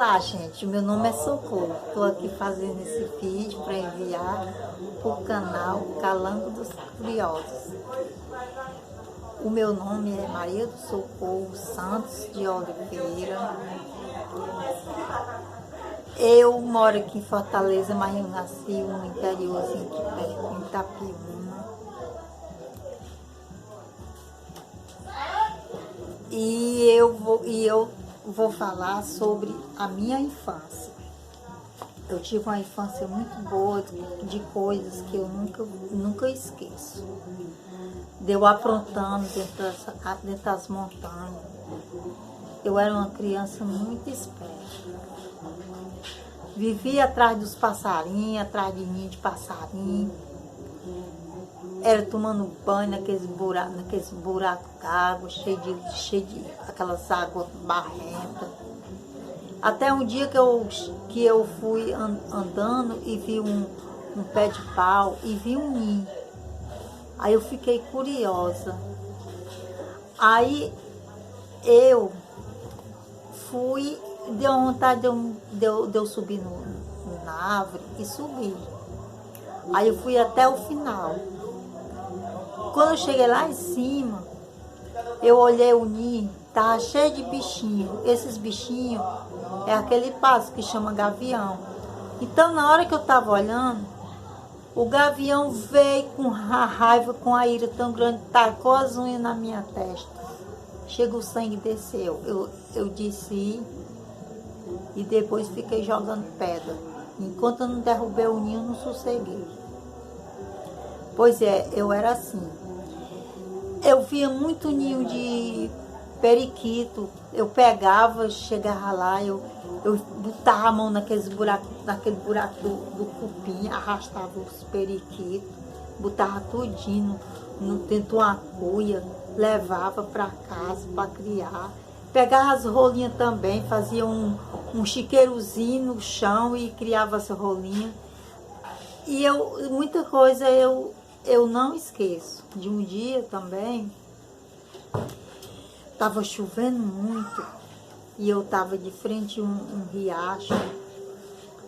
Olá, gente, meu nome é Socorro. Estou aqui fazendo esse vídeo para enviar para o canal Calango dos Curiosos. O meu nome é Maria do Socorro Santos de Oliveira. Eu moro aqui em Fortaleza, mas eu nasci no interiorzinho aqui perto, em Itapiúna. E eu vou falar sobre a minha infância. Eu tive uma infância muito boa, de coisas que eu nunca esqueço. Deu aprontando dentro das montanhas. Eu era uma criança muito esperta. Vivia atrás dos passarinhos, atrás de ninho de passarinho. Era tomando banho naqueles buracos d'água, cheio de aquelas águas barrentas. Até um dia que eu fui andando e vi um pé de pau e vi um ninho. Aí eu fiquei curiosa. Aí eu fui, deu vontade de eu subir na árvore e subi. Aí eu fui até o final. Quando eu cheguei lá em cima, eu olhei o ninho, estava cheio de bichinhos. Esses bichinhos é aquele pássaro que chama gavião. Então, na hora que eu estava olhando, o gavião veio com a raiva, com a ira tão grande, tacou as unhas na minha testa. Chega o sangue desceu. Eu desci e depois fiquei jogando pedra. Enquanto eu não derrubei o ninho, eu não sosseguei. Pois é, eu era assim. Eu via muito ninho de periquito. Eu pegava, chegava lá, eu botava a mão naquele buraco do cupim, arrastava os periquitos, botava tudinho dentro de uma cuia, levava para casa para criar. Pegava as rolinhas também, fazia um chiqueirozinho no chão e criava as rolinhas. E muita coisa eu não esqueço. De um dia também, estava chovendo muito e eu estava de frente a um riacho.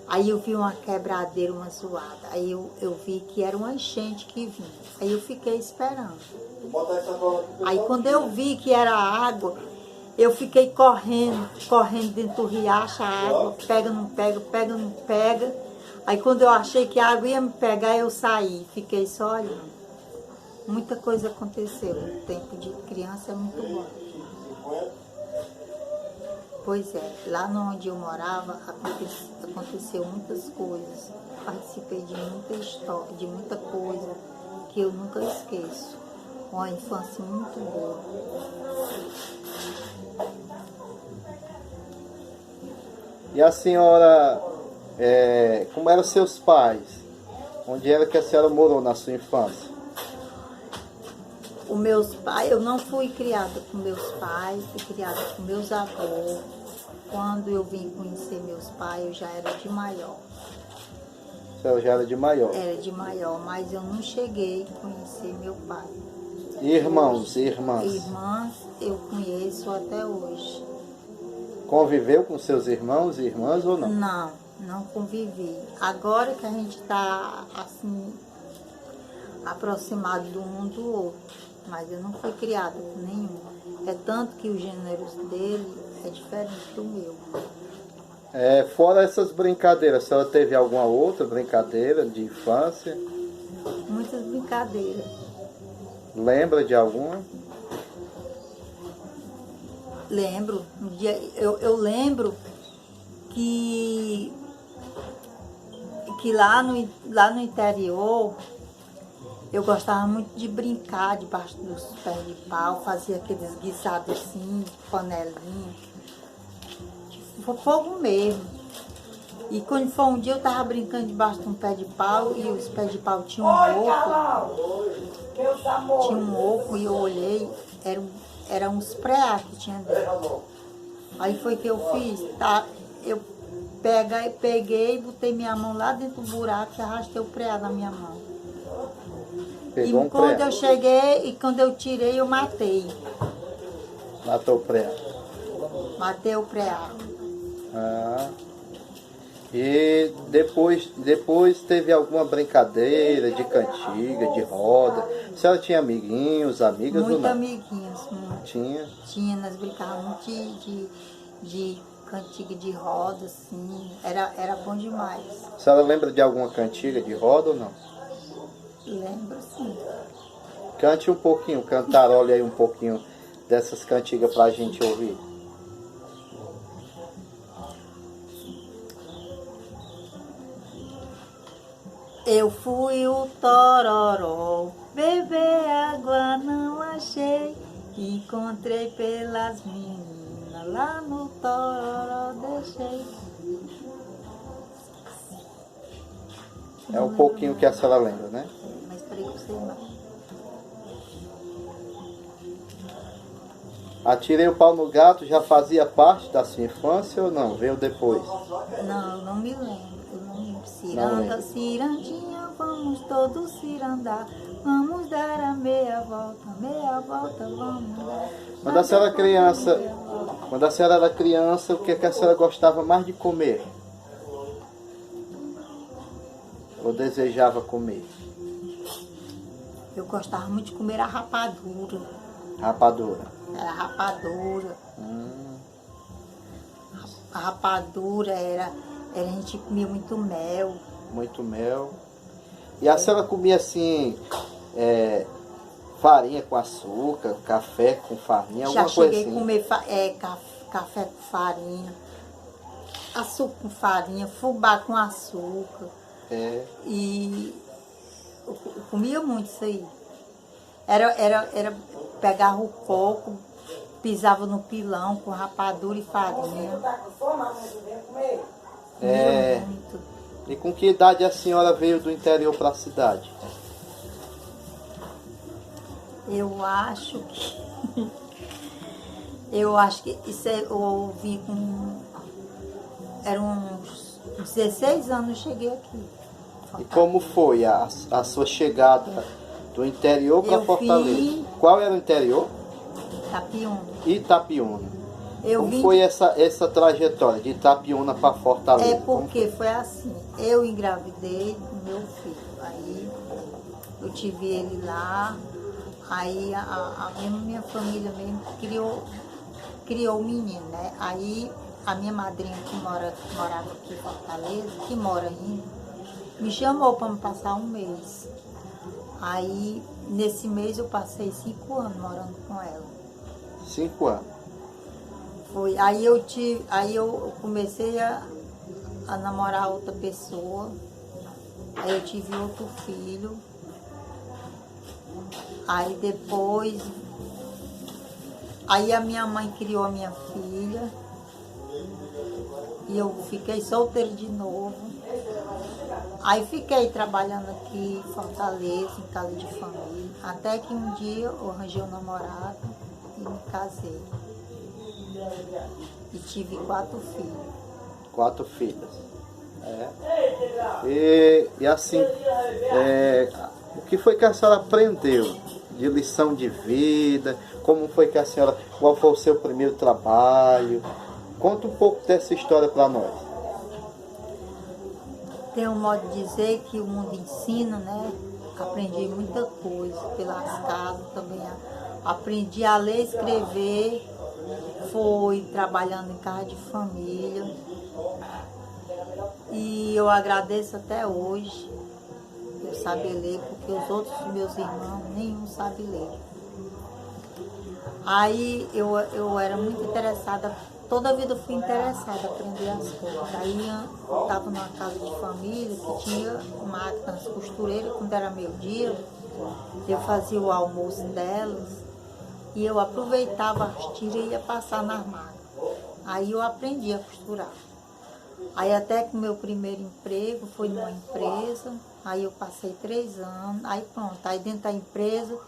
Aí eu vi uma quebradeira, uma zoada. Aí eu vi que era uma enchente que vinha. Aí eu fiquei esperando. Aí quando eu vi que era água, eu fiquei correndo dentro do riacho, a água pega, não pega, pega, não pega. Aí quando eu achei que a água ia me pegar, eu saí, fiquei só olhando. Muita coisa aconteceu, o tempo de criança é muito bom. Pois é, lá onde eu morava aconteceu muitas coisas. Participei de muita história, de muita coisa que eu nunca esqueço. Uma infância muito boa. E a senhora, como eram seus pais? Onde era que a senhora morou na sua infância? Os meus pais, eu não fui criada com meus pais, fui criada com meus avós. Quando eu vim conhecer meus pais, eu já era de maior. A senhora já era de maior? Era de maior, mas eu não cheguei a conhecer meu pai. Irmãos e irmãs? Irmãs eu conheço até hoje. Conviveu com seus irmãos e irmãs ou não? Não convivi. Agora que a gente está assim, aproximado do um do outro. Mas eu não fui criada com nenhum. É tanto que o gênero dele é diferente do meu. Fora essas brincadeiras, a senhora teve alguma outra brincadeira de infância? Muitas brincadeiras. Lembra de alguma? Lembro. Eu lembro que lá no interior, eu gostava muito de brincar debaixo dos pés de pau, fazia aqueles guisados assim, panelinha, tipo fogo mesmo. E quando foi um dia eu estava brincando debaixo de um pé de pau e os pés de pau tinham um oco e eu olhei, era uns preá que tinha dentro. Aí foi que eu fiz, tá? Eu peguei, botei minha mão lá dentro do buraco e arrastei o preá na minha mão. Pegou e quando eu cheguei, e quando eu tirei, eu matei. Matou o preá? Matei o preá. Ah. E depois teve alguma brincadeira de cantiga, de roda? A senhora tinha amiguinhos, amigas ou Muito não? amiguinhos, muito. Tinha. Tinha, nós brincávamos muito de cantiga de roda, assim. Era bom demais. A senhora lembra de alguma cantiga de roda ou não? Lembro, sim. Cante um pouquinho, cantarole aí um pouquinho dessas cantigas pra gente ouvir. Eu fui o tororó, beber água não achei, encontrei pelas meninas, lá no tororó deixei. É um pouquinho que a senhora lembra, né? Mas peraí que eu sei mais. Atirei o pau no gato já fazia parte da sua infância ou não? Veio depois? Não, não me lembro. Eu não lembro. Não Ciranda, lembro. cirandinha, vamos todos cirandar. Vamos dar a meia volta, vamos dar. Quando a senhora era criança, o que que a senhora gostava mais de comer? Ou desejava comer? Eu gostava muito de comer a rapadura. Rapadura. Era rapadura. A rapadura a gente comia muito mel. Muito mel. E a senhora comia assim, farinha com açúcar, café com farinha, Já alguma coisa cheguei assim? a comer café com farinha, açúcar com farinha, fubá com açúcar. É. E eu comia muito isso aí. Era pegava o coco, pisava no pilão com rapadura e farinha. É. Comia muito. E com que idade a senhora veio do interior para a cidade? Eu acho que. Eu acho que isso eu ouvi com. Eram uns 16 anos eu cheguei aqui. E como foi a sua chegada do interior para Eu Fortaleza? vim- Qual era o interior? Tapiúna. Itapiúna. Eu Como vim foi essa trajetória de Itapiúna para Fortaleza? É porque foi assim, eu engravidei do meu filho, aí eu tive ele lá, aí a minha família mesmo criou o menino, né? Aí a minha madrinha que morava aqui em Fortaleza, que mora ainda, me chamou para me passar um mês. Aí nesse mês eu passei 5 anos morando com ela. 5 anos. Foi, aí eu comecei a namorar outra pessoa, aí eu tive outro filho, aí depois, aí a minha mãe criou a minha filha, e eu fiquei solteira de novo, aí fiquei trabalhando aqui em Fortaleza, em casa de família, até que um dia eu arranjei um namorado e me casei. E tive 4 filhos. 4 filhas. E assim, o que foi que a senhora aprendeu de lição de vida? Como foi que a senhora, qual foi o seu primeiro trabalho? Conta um pouco dessa história para nós. Tem um modo de dizer que o mundo ensina, né? Aprendi muita coisa pelas casas também. Aprendi a ler e escrever. Fui trabalhando em casa de família. E eu agradeço até hoje eu saber ler, porque os outros meus irmãos, nenhum sabe ler. Aí eu era muito interessada, toda a vida eu fui interessada em aprender as coisas. Aí eu estava numa casa de família que tinha máquinas costureiras, quando era meio-dia, eu fazia o almoço delas. E eu aproveitava as tiras e ia passar nas máquinas. Aí eu aprendi a costurar. Aí até que o meu primeiro emprego foi numa empresa, aí eu passei 3 anos, aí pronto, aí dentro da empresa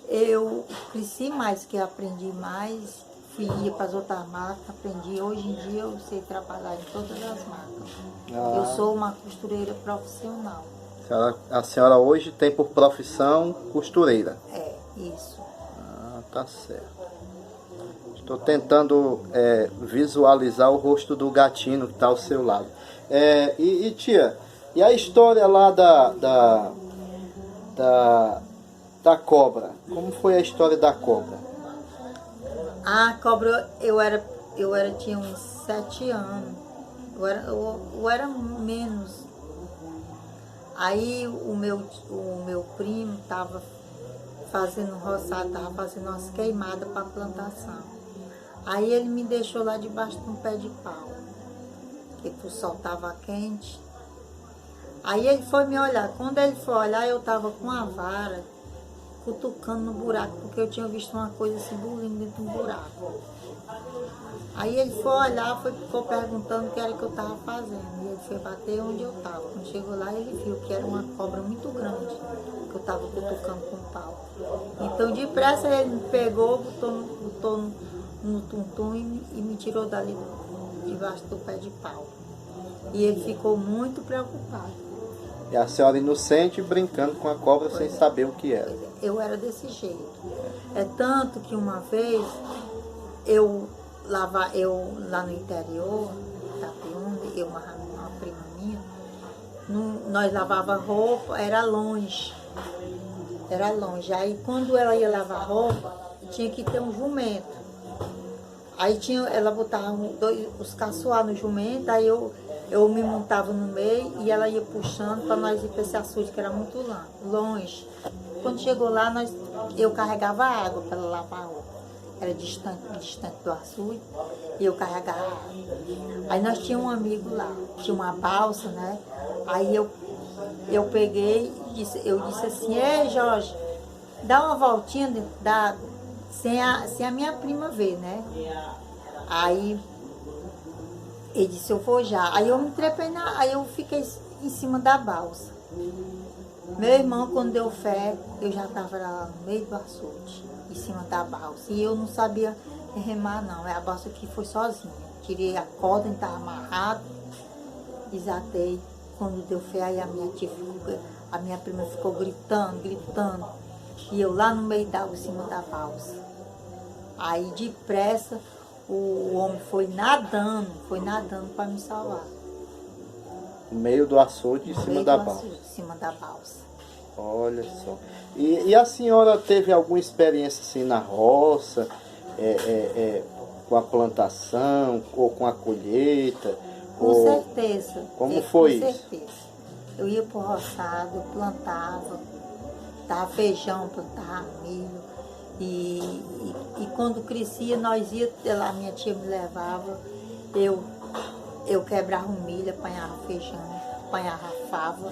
eu cresci mais, que eu aprendi mais, ia para as outras máquinas, aprendi. Hoje em dia eu sei trabalhar em todas as máquinas. Eu sou uma costureira profissional. A senhora hoje tem por profissão costureira. É, isso. Ah, tá certo. Tô tentando visualizar o rosto do gatinho que está ao seu lado. Tia, e a história lá da cobra? Como foi a história da cobra? A cobra, tinha uns 7 anos. Eu era menos. Aí o meu primo estava fazendo roçado, estava fazendo umas queimadas para plantação. Aí ele me deixou lá debaixo de um pé de pau, porque o sol estava quente. Aí ele foi me olhar. Quando ele foi olhar, eu estava com a vara cutucando no buraco, porque eu tinha visto uma coisa assim, bulindo dentro do buraco. Aí ele foi olhar, ficou perguntando o que era que eu estava fazendo. E ele foi bater onde eu estava. Quando chegou lá, ele viu que era uma cobra muito grande, que eu estava cutucando com o pau. Então, depressa, ele me pegou, botou no tum-tum e me tirou dali, debaixo do pé de pau. E ele ficou muito preocupado. E a senhora inocente brincando com a cobra sem saber o que era. Eu era desse jeito. É tanto que uma vez, eu lá no interior, Itapiúna, uma prima minha, nós lavava roupa, era longe. Aí quando ela ia lavar roupa, tinha que ter um jumento. Aí ela botava os caçoar no jumento, aí eu me montava no meio e ela ia puxando para nós ir para esse açude que era muito longe. Quando chegou lá, eu carregava água para ela lavar a roupa. Era distante do açude e eu carregava água. Aí nós tínhamos um amigo lá, tinha uma balsa, né? Aí eu peguei e eu disse assim: ei, Jorge, dá uma voltinha dentro da água, sem a minha prima ver, né? Aí ele disse: eu vou já. Aí eu me trepei, aí eu fiquei em cima da balsa. Meu irmão, quando deu fé, eu já estava lá no meio do açude, em cima da balsa. E eu não sabia remar, não. A balsa aqui foi sozinha. Tirei a corda, estava amarrado, desatei. Quando deu fé, aí a minha prima ficou gritando. E eu lá no meio da água, em cima da balsa. Aí, depressa, o homem foi nadando para me salvar. No meio do açude, em cima da balsa. Em cima da balsa. Olha só. E a senhora teve alguma experiência assim na roça, com a plantação, ou com a colheita? Com certeza. Como foi isso? Com certeza. Eu ia pro roçado, eu plantava feijão, plantava milho. E quando crescia, a minha tia me levava, eu quebrava o milho, apanhava feijão, apanhava fava.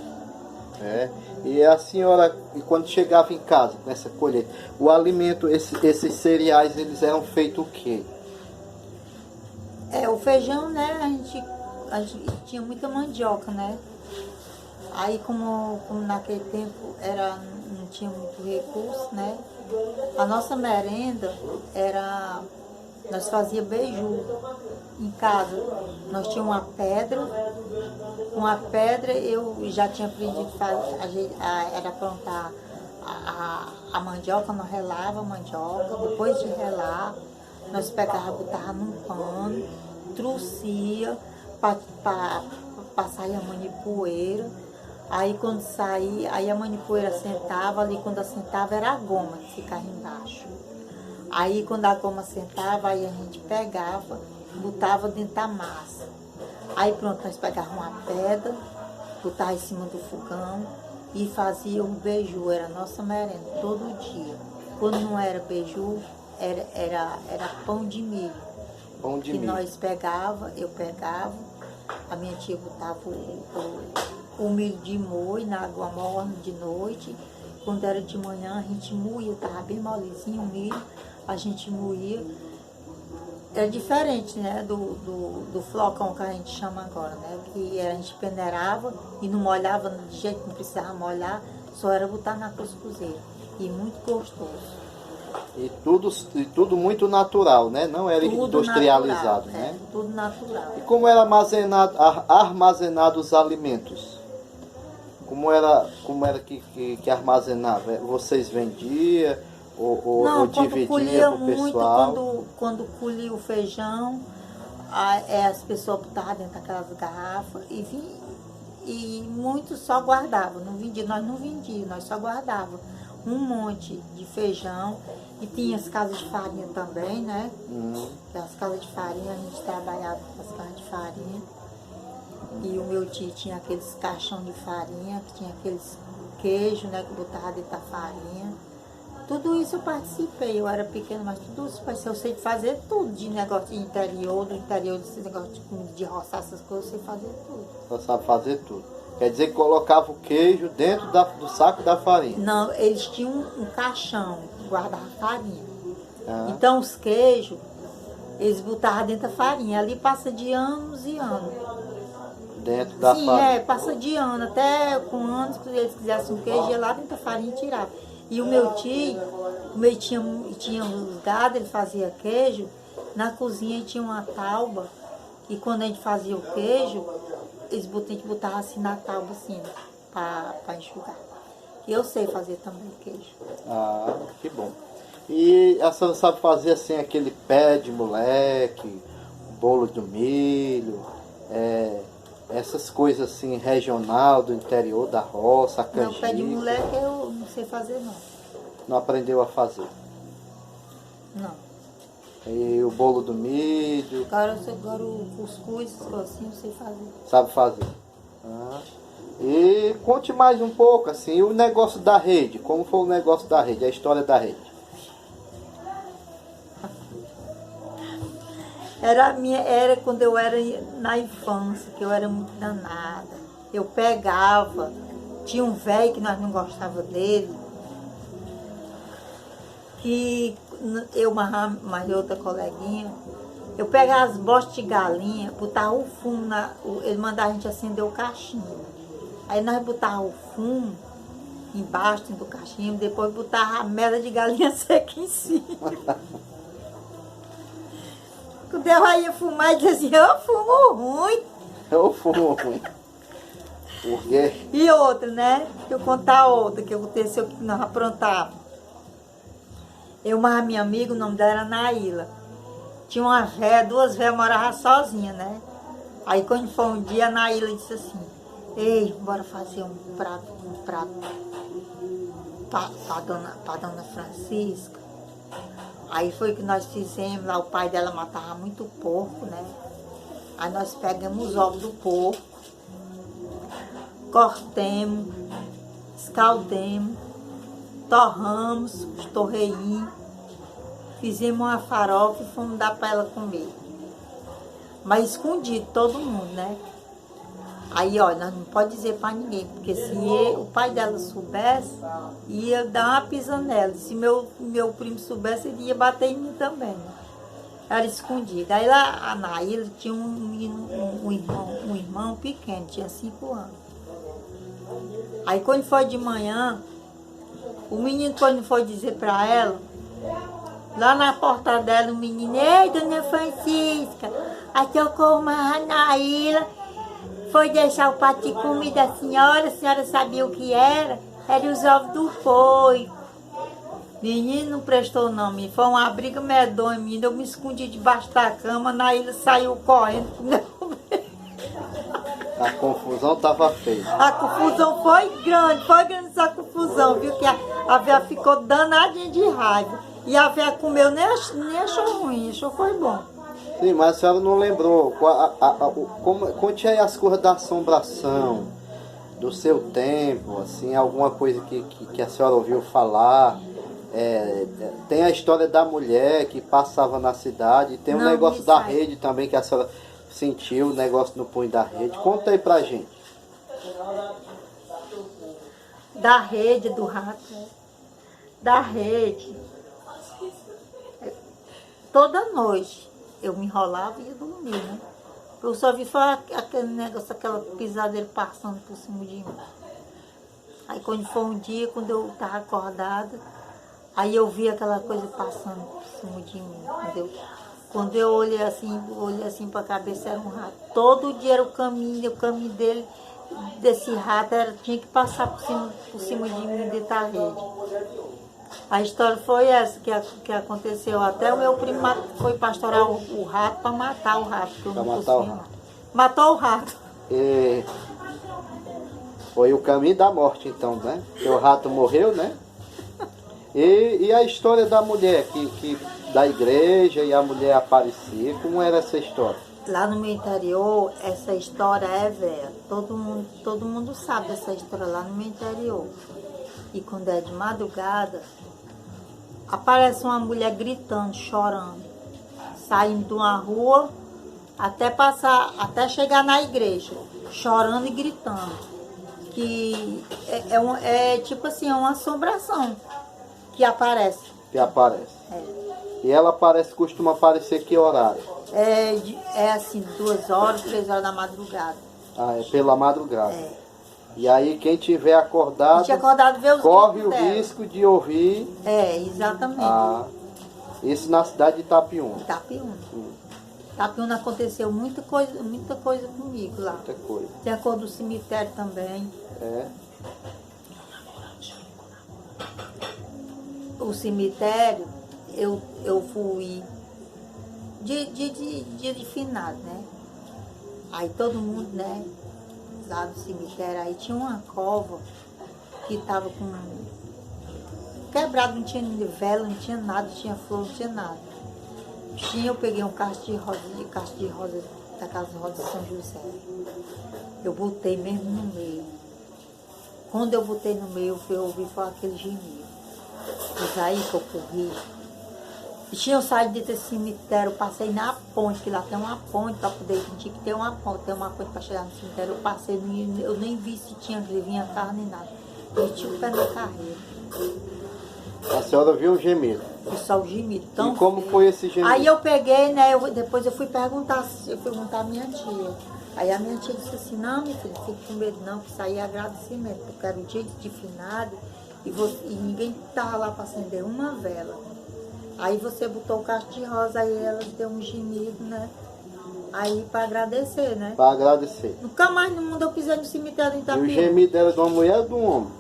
E a senhora, quando chegava em casa com essa colheita, o alimento, esses cereais, eles eram feitos o quê? O feijão, né, a gente tinha muita mandioca, né? Aí como naquele tempo não tinha muito recurso, né? A nossa merenda nós fazíamos beiju em casa. Nós tínhamos uma pedra eu já tinha aprendido a fazer, era plantar a mandioca, nós relava a mandioca, depois de relar, nós pegávamos, botava num pano, trouxia para sair a manipoeira. Aí quando saía, aí a manipoeira sentava ali, quando assentava era a goma que ficava embaixo. Aí quando a goma sentava, aí a gente pegava, botava dentro da massa. Aí pronto, nós pegávamos uma pedra, botava em cima do fogão e fazia o beiju, era a nossa merenda, todo dia. Quando não era beiju, era pão de milho. Pão de milho. Eu pegava, a minha tia botava o milho de moer na água morna de noite. Quando era de manhã, a gente moía, estava bem molezinho o milho, a gente moía. É diferente, né, do flocão que a gente chama agora, né, que a gente peneirava e não molhava de jeito que não precisava molhar, só era botar na cuscuzeira. E muito gostoso. E tudo muito natural, né? Não era Tudo industrializado, natural, né? Tudo natural. E como era armazenado os alimentos? Como era que armazenava? Vocês vendiam Não, ou quando dividia colhia pro muito, pessoal? quando colhia o feijão, as pessoas botavam dentro daquelas garrafas e muitos só guardavam, não vendia, nós não vendíamos, nós só guardava um monte de feijão e tinha as casas de farinha também, né? Que as casas de farinha, a gente trabalhava com as casas de farinha. E o meu tio tinha aqueles caixão de farinha, que tinha aqueles queijos, né, que botava dentro da farinha. Tudo isso eu participei, eu era pequena, mas tudo isso eu sei fazer tudo, de negócio de interior, desse negócio de comida, de roçar essas coisas, eu sei fazer tudo. Você sabe fazer tudo. Quer dizer que colocava o queijo dentro do saco da farinha? Não, eles tinham um caixão que guardava farinha. Ah. Então os queijos, eles botavam dentro da farinha. Ali passa de anos e anos. Dentro da Sim, farinha? Passa de ano. Até com anos que eles quisessem um queijo, ia lá dentro da farinha e tirava. E o meu tio, como ele tinha os gados, ele fazia queijo, na cozinha tinha uma tauba, e quando a gente fazia o queijo, a gente botava assim na tauba, assim, para enxugar. E eu sei fazer também queijo. Ah, que bom. E a senhora sabe fazer assim aquele pé de moleque, bolo do milho, essas coisas assim regional do interior da roça, a canjica? Não, pé de moleque eu não sei fazer não. Não aprendeu a fazer? Não. E o bolo do milho? Agora o cuscuz, assim, eu sei fazer. Sabe fazer? Ah. E conte mais um pouco, assim, o negócio da rede. Como foi o negócio da rede, a história da rede? Era quando eu era na infância, que eu era muito danada. Eu pegava, tinha um velho que nós não gostava dele, que eu mais outra coleguinha, eu pegava as bostas de galinha, botava o fumo, ele mandava a gente acender o cachimbo. Aí nós botávamos o fumo embaixo do cachimbo, depois botava a mela de galinha seca em cima. Quando eu ia fumar, ele dizia assim, eu fumo ruim. Eu fumo ruim. Por quê? E outra, né? Deixa eu contar outra que aconteceu que nós aprontávamos. Eu mais minha amiga, o nome dela era Naíla. Tinha uma véia, duas véias moravam sozinhas, né? Aí quando foi um dia, a Naíla disse assim, ei, bora fazer um prato pra dona Francisca. Aí foi que nós fizemos, lá o pai dela matava muito porco, né? Aí nós pegamos os ovos do porco, cortemos, escaldemos, torramos os torreinhos, fizemos uma farofa e fomos dar para ela comer. Mas escondido, todo mundo, né? Aí, ó, nós não pode dizer para ninguém, porque se o pai dela soubesse, ia dar uma pisanela. Se meu primo soubesse, ele ia bater em mim também. Né? Era escondido. Aí lá, a Naíla tinha um irmão pequeno, tinha 5 anos. Aí quando foi de manhã, o menino, quando foi dizer para ela, lá na porta dela, o menino, ei, dona Francisca, aqui eu como a Naíla. Foi deixar o prato de comida da senhora, a senhora sabia o que era? Era os ovos do porco. Menino, não prestou não, menino. Foi uma briga medonha, menino. Eu me escondi debaixo da cama, na ilha saiu correndo. A confusão estava feia. A confusão foi grande essa confusão, viu? Que a véia ficou danadinha de raiva. E a véia comeu, nem achou ruim, achou que foi bom. Sim, mas a senhora não lembrou. Conte aí as coisas da assombração, do seu tempo, assim, alguma coisa que a senhora ouviu falar. Tem a história da mulher que passava na cidade, tem um negócio da rede também que a senhora sentiu, o negócio no punho da rede. Conta aí pra gente. Da rede, do rato. Da rede. Toda noite. Eu me enrolava e ia dormir, né? Eu só vi falar aquele negócio, aquela pisadeira passando por cima de mim. Aí quando foi um dia, quando eu estava acordada, aí eu vi aquela coisa passando por cima de mim, entendeu? Quando eu olhei assim para a cabeça, era um rato. Todo dia era o caminho dele, desse rato, tinha que passar por cima de mim dentro da rede. A história foi essa que aconteceu. Até o meu primo foi pastorar o rato para matar o rato. Que eu Pra não matar o conseguia rato. Matou o rato. E foi o caminho da morte, então, né? Porque o rato morreu, né? E a história da mulher, da igreja e a mulher aparecia, como era essa história? Lá no meu interior, essa história é velha. Todo mundo sabe dessa história lá no meu interior. E quando é de madrugada, aparece uma mulher gritando, chorando, saindo de uma rua até chegar na igreja, chorando e gritando. Que é tipo assim, é uma assombração que aparece. Que aparece. É. E ela costuma aparecer que horário? É assim, 2 horas, 3 horas da madrugada. Ah, é pela madrugada. É. E aí quem tiver acordado, Vê os corre o gritos dela. risco de ouvir. Exatamente. Isso na cidade de Itapiúna. Itapiúna. Itapiúna aconteceu muita coisa comigo lá. Muita coisa. Tem a cor do cemitério também. É. O cemitério, eu fui dia de finado, né? Aí todo mundo, né? Lá do cemitério, aí tinha uma cova que tava com quebrado, não tinha vela, não tinha nada, não tinha flor, não tinha nada. Eu peguei um cacho de rosa da Casa de Rosa de São José. Eu botei mesmo no meio. Quando eu botei no meio, eu ouvi foi aquele gemido. Mas aí que eu corri. Eu saí desse cemitério, eu passei na ponte, que lá tem uma ponte para poder, tinha que ter uma ponte para chegar no cemitério. Eu passei, eu nem vi se vinha carro nem nada. Meti o pé na carreira. A senhora viu o gemido. E só o gemido. E como foi esse gemido? Aí eu peguei, né? Depois eu fui perguntar à minha tia. Aí a minha tia disse assim, não, minha filha, não fique com medo não, que isso aí é agradecimento, porque era o dia de finado e ninguém estava lá para acender uma vela. Aí você botou o cacho de rosa, aí ela deu um gemido, né? Aí para agradecer, né? Para agradecer. Nunca mais no mundo eu pisei no cemitério em E Itapiúna. o gemido era de uma mulher ou de um homem?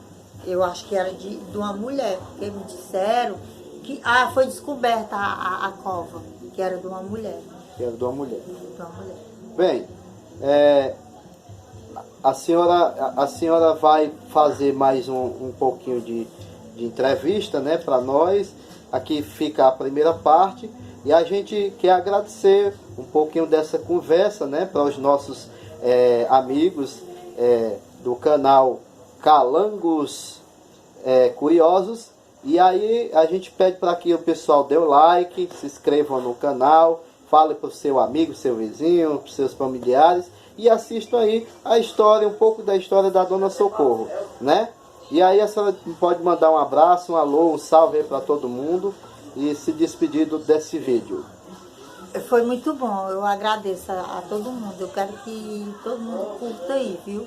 Eu acho que era de uma mulher, porque me disseram que foi descoberta a cova, que era de uma mulher. Que era de uma mulher. De uma mulher. Bem, a senhora vai fazer mais um pouquinho de entrevista, né, para nós. Aqui fica a primeira parte e a gente quer agradecer um pouquinho dessa conversa, né, para os nossos amigos do canal Calangos Curiosos. E aí a gente pede para que o pessoal dê o like, se inscrevam no canal, fale para o seu amigo, seu vizinho, para os seus familiares e assistam aí a história, um pouco da história da Dona Socorro, né? E aí a senhora pode mandar um abraço, um alô, um salve aí para todo mundo e se despedir desse vídeo. Foi muito bom, eu agradeço a todo mundo, eu quero que todo mundo curta aí, viu?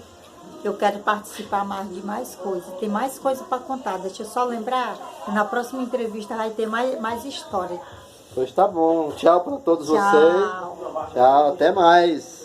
Eu quero participar de mais coisas, tem mais coisa para contar, deixa eu só lembrar que na próxima entrevista vai ter mais história. Pois tá bom, tchau para todos Tchau. vocês, tchau, até mais.